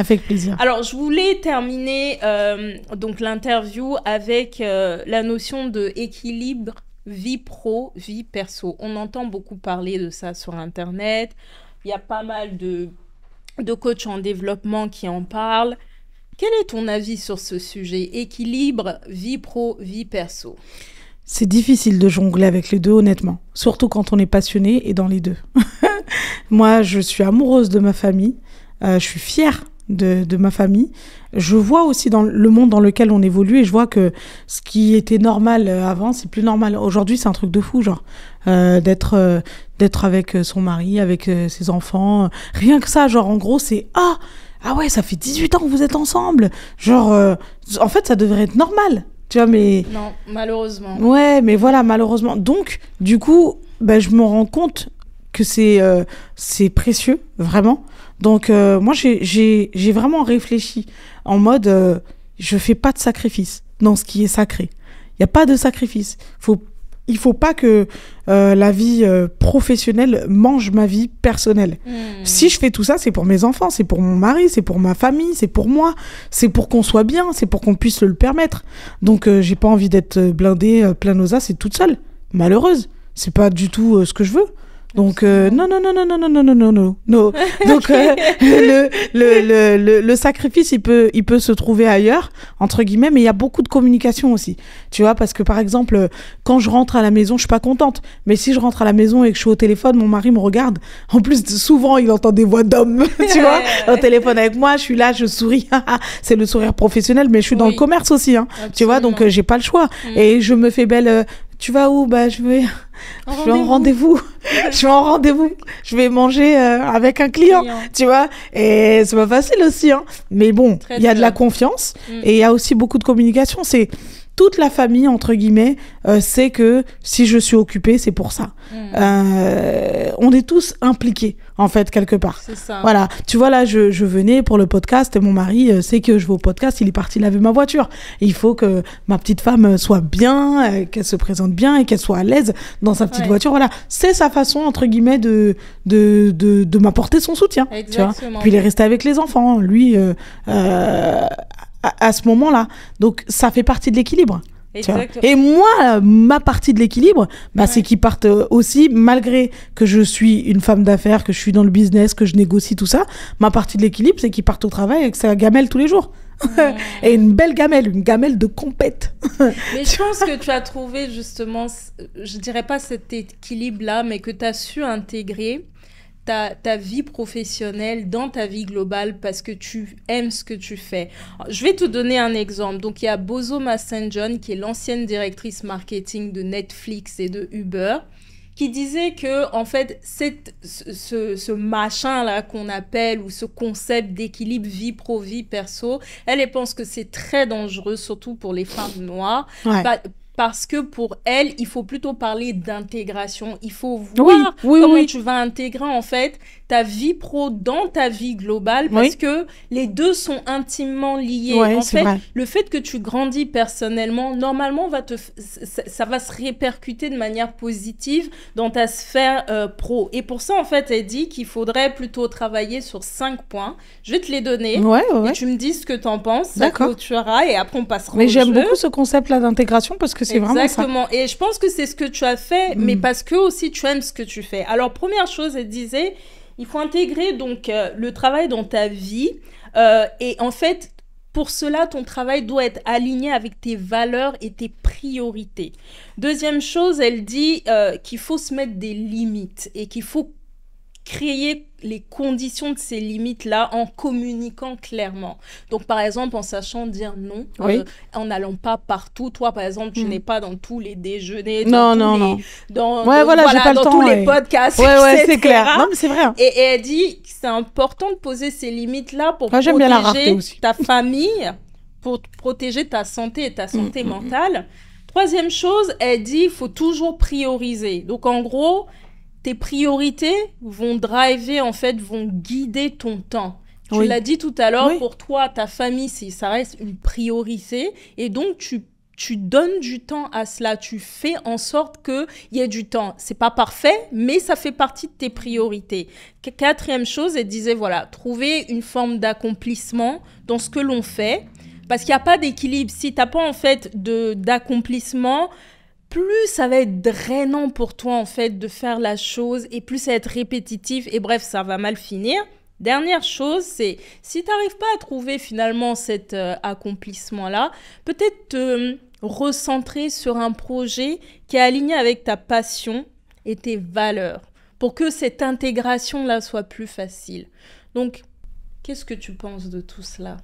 Avec plaisir. Alors, je voulais terminer donc l'interview avec la notion de équilibre vie pro, vie perso. On entend beaucoup parler de ça sur Internet. Il y a pas mal de coachs en développement qui en parlent. Quel est ton avis sur ce sujet? Équilibre vie pro, vie perso. C'est difficile de jongler avec les deux, honnêtement. Surtout quand on est passionné et dans les deux. Moi, je suis amoureuse de ma famille. Je suis fière de ma famille. Je vois aussi dans le monde dans lequel on évolue et je vois que ce qui était normal avant, c'est plus normal. Aujourd'hui, c'est un truc de fou, genre d'être avec son mari, avec ses enfants. Rien que ça, genre en gros, c'est ah ouais, ça fait 18 ans que vous êtes ensemble. Genre, en fait, ça devrait être normal. Tu vois, mais... Non, malheureusement. Ouais, mais voilà, malheureusement. Donc, du coup, je me rends compte que c'est précieux, vraiment. Donc, moi, j'ai vraiment réfléchi en mode, je fais pas de sacrifice dans ce qui est sacré. Il n'y a pas de sacrifice. Il faut pas que la vie professionnelle mange ma vie personnelle. Si je fais tout ça, c'est pour mes enfants, c'est pour mon mari, c'est pour ma famille, c'est pour moi, c'est pour qu'on soit bien, c'est pour qu'on puisse le permettre. Donc, j'ai pas envie d'être blindée, plein aux as et toute seule, malheureuse. C'est pas du tout ce que je veux. Donc non. Donc le sacrifice il peut se trouver ailleurs entre guillemets, mais il y a beaucoup de communication aussi. Tu vois, parce que par exemple quand je rentre à la maison, je suis pas contente, mais si je rentre à la maison et que je suis au téléphone, mon mari me regarde. En plus souvent il entend des voix d'hommes, tu vois, au téléphone avec moi, je suis là, je souris. C'est le sourire professionnel, mais je suis dans le commerce aussi, hein. Tu vois, donc j'ai pas le choix et je me fais belle. Tu vas où? Je vais en rendez-vous. Je vais en rendez-vous. Je vais manger avec un client, tu vois. Et c'est pas facile aussi, hein. Mais bon, il y a de la confiance et il y a aussi beaucoup de communication. C'est toute la famille, entre guillemets, sait que si je suis occupée, c'est pour ça. On est tous impliqués, en fait, quelque part. C'est ça. Voilà. Tu vois, là, je venais pour le podcast et mon mari sait que je vais au podcast. Il est parti laver ma voiture. Et il faut que ma petite femme soit bien, qu'elle se présente bien et qu'elle soit à l'aise dans sa petite voiture. Voilà. C'est sa façon, entre guillemets, de m'apporter son soutien. Exactement. Tu vois. Puis il est resté avec les enfants. Lui, à ce moment-là. Donc, ça fait partie de l'équilibre. Et moi, ma partie de l'équilibre, c'est qu'ils partent aussi, malgré que je suis une femme d'affaires, que je suis dans le business, que je négocie tout ça, ma partie de l'équilibre, c'est qu'ils partent au travail avec sa gamelle tous les jours. Et une belle gamelle, une gamelle de compète. Mais je pense que tu as trouvé justement, je dirais pas cet équilibre-là, mais que tu as su intégrer ta vie professionnelle dans ta vie globale parce que tu aimes ce que tu fais. Je vais te donner un exemple. Donc, il y a Bozo Massenjon, qui est l'ancienne directrice marketing de Netflix et de Uber, qui disait que, en fait, ce machin-là qu'on appelle, ou ce concept d'équilibre vie pro, vie perso, elle pense que c'est très dangereux, surtout pour les femmes noires. Parce que pour elle, il faut plutôt parler d'intégration. Il faut voir comment tu vas intégrer en fait ta vie pro dans ta vie globale parce que les deux sont intimement liés. En fait, le fait que tu grandis personnellement, normalement, ça va se répercuter de manière positive dans ta sphère pro. Et pour ça, en fait, elle dit qu'il faudrait plutôt travailler sur 5 points. Je vais te les donner et tu me dis ce que tu en penses. D'accord. Tu auras et après, on passera au jeu. Mais j'aime beaucoup ce concept-là d'intégration parce que c'est vraiment ça. Exactement. Et je pense que c'est ce que tu as fait, mais parce que aussi tu aimes ce que tu fais. Alors, première chose, elle disait, il faut intégrer donc le travail dans ta vie. Et en fait, pour cela, ton travail doit être aligné avec tes valeurs et tes priorités. Deuxième chose, elle dit qu'il faut se mettre des limites et qu'il faut créer les conditions de ces limites-là en communiquant clairement. Donc, par exemple, en sachant dire non, en n'allant pas partout. Toi, par exemple, tu n'es pas dans tous les déjeuners, dans tous les podcasts, etc. C'est clair. Non, mais c'est vrai. Hein. Et elle dit que c'est important de poser ces limites-là pour protéger ta famille, pour protéger ta santé et ta santé mentale. Troisième chose, elle dit qu'il faut toujours prioriser. Donc, en gros, tes priorités vont vont guider ton temps. Tu l'as dit tout à l'heure, pour toi, ta famille, ça reste une priorité. Et donc, tu tu donnes du temps à cela, tu fais en sorte qu'il y ait du temps. C'est pas parfait, mais ça fait partie de tes priorités. Quatrième chose, elle disait, voilà, trouver une forme d'accomplissement dans ce que l'on fait, parce qu'il n'y a pas d'équilibre. Si tu n'as pas, en fait, d'accomplissement, plus ça va être drainant pour toi, en fait, de faire la chose, et plus ça va être répétitif, et bref, ça va mal finir. Dernière chose, c'est si tu n'arrives pas à trouver finalement cet accomplissement-là, peut-être te recentrer sur un projet qui est aligné avec ta passion et tes valeurs pour que cette intégration-là soit plus facile. Donc, qu'est-ce que tu penses de tout cela ?